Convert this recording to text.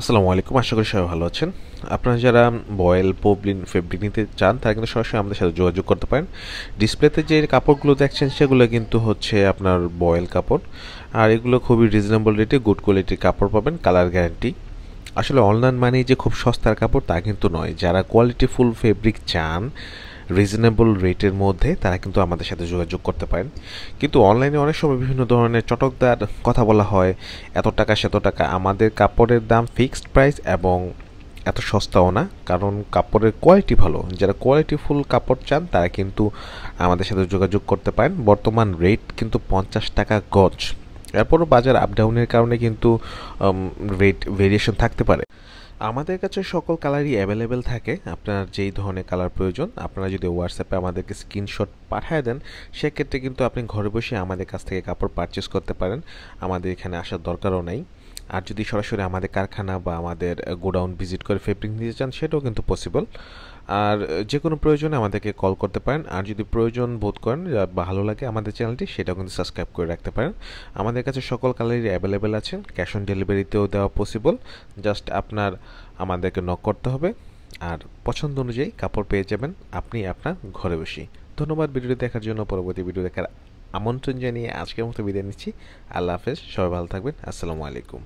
আসসালামু আলাইকুম, আশা করি সবাই ভালো আছেন। আপনারা যারা ভয়েল পোপলিন ফেব্রিক নিতে চান তারা কিন্তু সরাসরি আমাদের সাথে যোগাযোগ করতে পারেন। ডিসপ্লেতে যে কাপড়গুলো দেখছেন সেগুলো কিন্তু হচ্ছে আপনার ভয়েল কাপড়, আর এগুলো খুবই রিজনেবল রেটে গুড কোয়ালিটির কাপড় পাবেন, কালার গ্যারান্টি। আসলে অনলাইন মানেই যে খুব সস্তার কাপড় তা কিন্তু নয়। যারা কোয়ালিটিফুল ফেব্রিক চান রিজনেবল রেটের মধ্যে তারা কিন্তু আমাদের সাথে যোগাযোগ করতে পারেন। কিন্তু অনলাইনে অনেক সময় বিভিন্ন ধরনের চটকদার কথা বলা হয়, এত টাকা সেত টাকা। আমাদের কাপড়ের দাম ফিক্সড প্রাইস এবং এত সস্তাও না, কারণ কাপড়ের কোয়ালিটি ভালো। যারা কোয়ালিটিফুল কাপড় চান তারা কিন্তু আমাদের সাথে যোগাযোগ করতে পারেন। বর্তমান রেট কিন্তু 50 টাকা গজ। এরপরও বাজার আপ ডাউনের কারণে কিন্তু রেট ভেরিয়েশন থাকতে পারে। আমাদের কাছে সকল কালারই অ্যাভেলেবেল থাকে। আপনার যেই ধরনের কালার প্রয়োজন, আপনারা যদি হোয়াটসঅ্যাপে আমাদেরকে স্ক্রিনশট পাঠিয়ে দেন, সেক্ষেত্রে কিন্তু আপনি ঘরে বসে আমাদের কাছ থেকে কাপড় পারচেস করতে পারেন। আমাদের এখানে আসার দরকারও নাই। আর যদি সরাসরি আমাদের কারখানা বা আমাদের গোডাউন ভিজিট করে ফেব্রিক নিতে চান, সেটাও কিন্তু পসিবল। আর যে কোনো প্রয়োজনে আমাদেরকে কল করতে পারেন। আর যদি প্রয়োজন বোধ করেন বা ভালো লাগে আমাদের চ্যানেলটি, সেটাও কিন্তু সাবস্ক্রাইব করে রাখতে পারেন। আমাদের কাছে সকল কালারই অ্যাভেলেবেল আছে, ক্যাশ অন ডেলিভারিতেও দেওয়া পসিবল। জাস্ট আপনার আমাদেরকে নক করতে হবে, আর পছন্দ অনুযায়ী কাপড় পেয়ে যাবেন আপনি আপনার ঘরে বসেই। ধন্যবাদ ভিডিও দেখার জন্য। পরবর্তী ভিডিও দেখার আমন্ত্রণ জানিয়ে আজকের মতো বিদায় নিচ্ছি। আল্লাহ হাফেজ, সবাই ভালো থাকবেন। আসসালামু আলাইকুম।